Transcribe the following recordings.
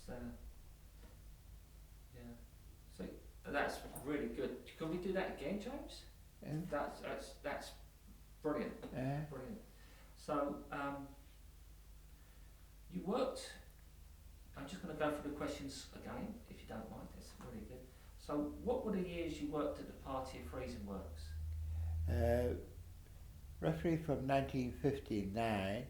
So, yeah. So that's really good. Can we do that again, James? Yeah. That's brilliant. Brilliant. So you worked. I'm just going to go through the questions again, if you don't mind. That's really good. So, what were the years you worked at the Party of Freezing Works? Roughly from 1959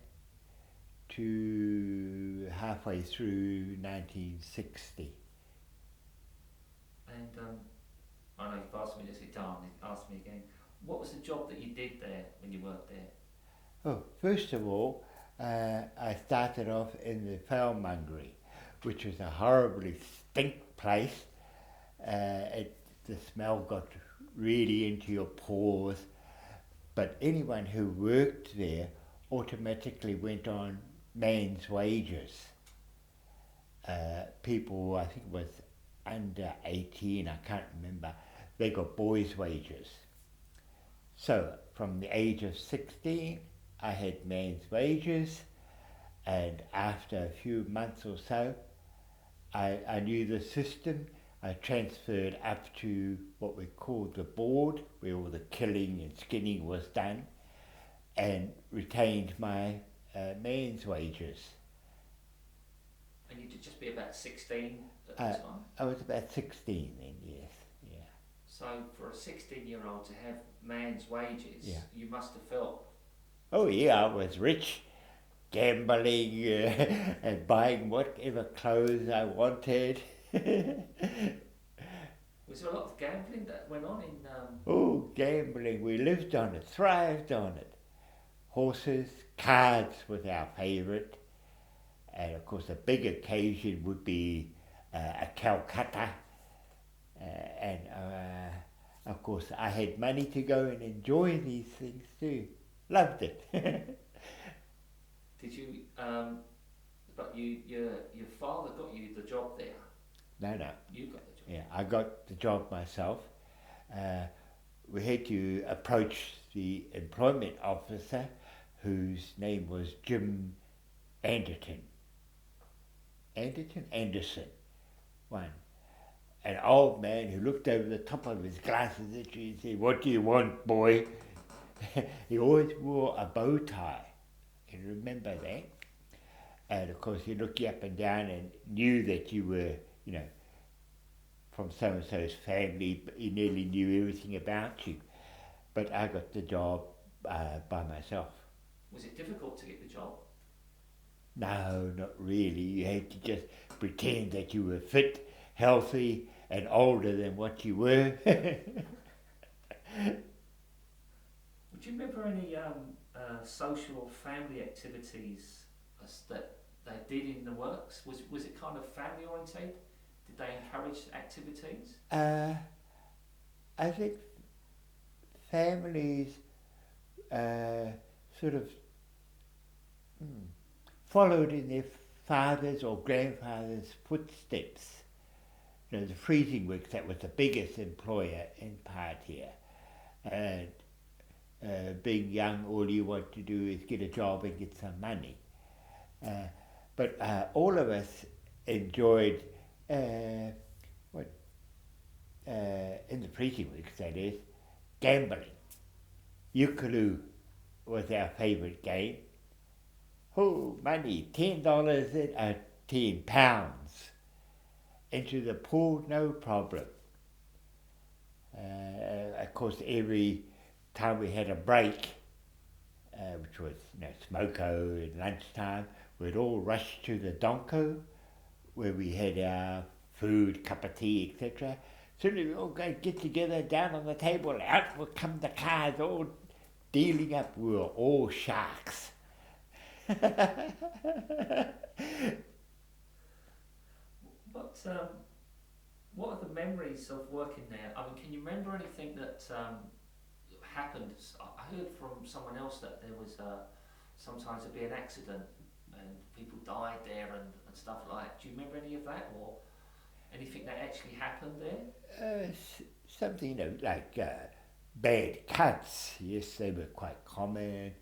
to halfway through 1960. And I know you've asked me this, asked me again. What was the job that you did there when you worked there? Oh, first of all, I started off in the fellmongery, which was a horribly stink place. The smell got really into your pores, but anyone who worked there automatically went on man's wages. People, I think it was under 18, I can't remember, they got boys' wages. So from the age of 16, I had man's wages, and after a few months or so, I knew the system. I transferred up to what we called the board, where all the killing and skinning was done, and retained my man's wages. And you'd just be about 16 at the time? I was about 16 then, yes. Yeah. So for a 16-year-old to have man's wages, Yeah. you must have felt... Oh yeah, I was rich, gambling and buying whatever clothes I wanted. Was there a lot of gambling that went on in... Oh, gambling, we lived on it, thrived on it. Horses, cards was our favourite. And of course a big occasion would be a Calcutta. And of course I had money to go and enjoy these things too. Loved it. Did you... but your father got you the job there? No. You got the job? Yeah, I got the job myself. We had to approach the employment officer, whose name was Jim Anderson, Anderson, one. An old man who looked over the top of his glasses at you and said, "What do you want, boy?" He always wore a bow tie. Can you remember that? And of course he looked you up and down and knew that you were, from so-and-so's family, but he nearly knew everything about you. But I got the job by myself. Was it difficult to get the job? No, not really. You had to just pretend that you were fit, healthy, and older than what you were. Would you remember any social or family activities that they did in the works? Was it kind of family oriented? Did they encourage activities? I think families sort of followed in their fathers' or grandfathers' footsteps. The freezing works, that was the biggest employer in part here. And being young, all you want to do is get a job and get some money. But all of us enjoyed, in the freezing works that is, gambling. Eukaloo was our favourite game. Oh, money, $10 in, £10. Into the pool, no problem. Of course, every time we had a break, which was smoko and lunchtime, we'd all rush to the donko, where we had our food, cup of tea, etc. Soon as we all go get together down on the table, out would come the cards, all dealing up. We were all sharks. What are the memories of working there? I mean, can you remember anything that happened? I heard from someone else that there was sometimes there'd be an accident and people died there and stuff like that. Do you remember any of that, or anything that actually happened there? Something like bad cuts. Yes, they were quite common.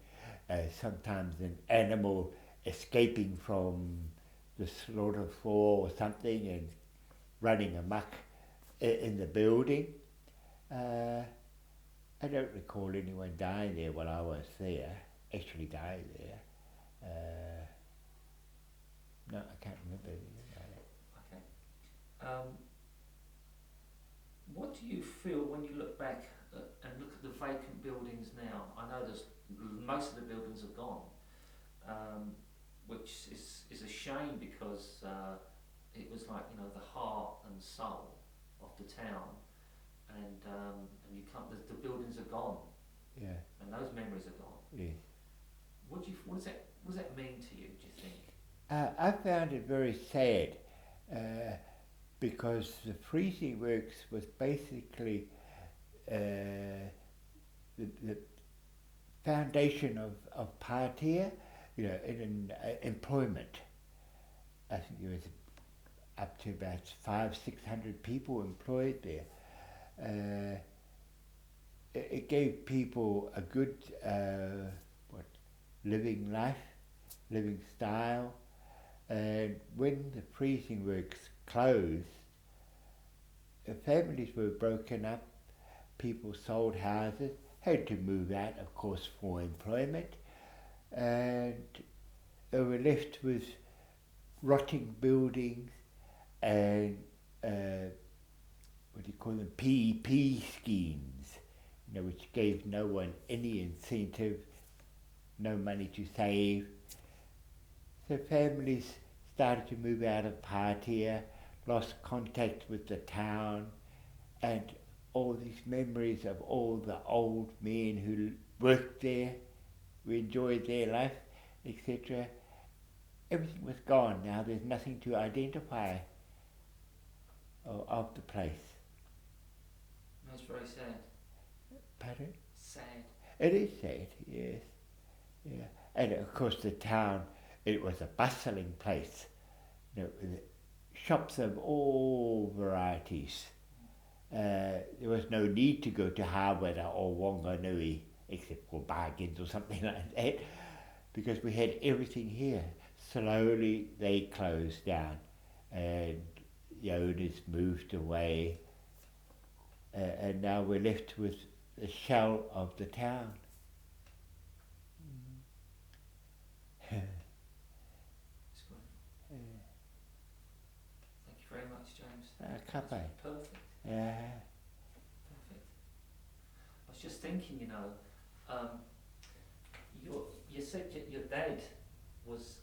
Sometimes an animal escaping from the slaughter floor or something and running amok in the building. I don't recall anyone dying there while I was there, actually dying there. No, I can't remember anything about it. Okay. What do you feel when you look back and look at the vacant buildings now? I know most of the buildings are gone, which is a shame because it was like, you know, the heart and soul of the town, and you can't. The buildings are gone, Yeah, and those memories are gone. yes. What does that mean to you? Do you think? I found it very sad because the freezing works was basically the foundation of Patea, you know, in employment. I think there was up to about 600 people employed there. It gave people a good living life, living style, and when the freezing works closed, families were broken up, people sold houses, had to move out, of course, for employment, and they were left with rotting buildings and what do you call them, PEP schemes, you know, which gave no one any incentive, no money to save. So families started to move out of Patea, lost contact with the town, and all these memories of all the old men who worked there, who enjoyed their life, etc. Everything was gone now. There's nothing to identify of the place. That's very sad. Pardon? Sad. It is sad, yes. Yeah. And of course the town, it was a bustling place, you know, with shops of all varieties. There was no need to go to Harvard or Wanganui except for bargains or something like that, because we had everything here. Slowly they closed down and the owners moved away, and now we're left with the shell of the town. It's good. Thank you very much, James. Kapai. That's perfect. Yeah. Perfect. I was just thinking, you know, you said your dad was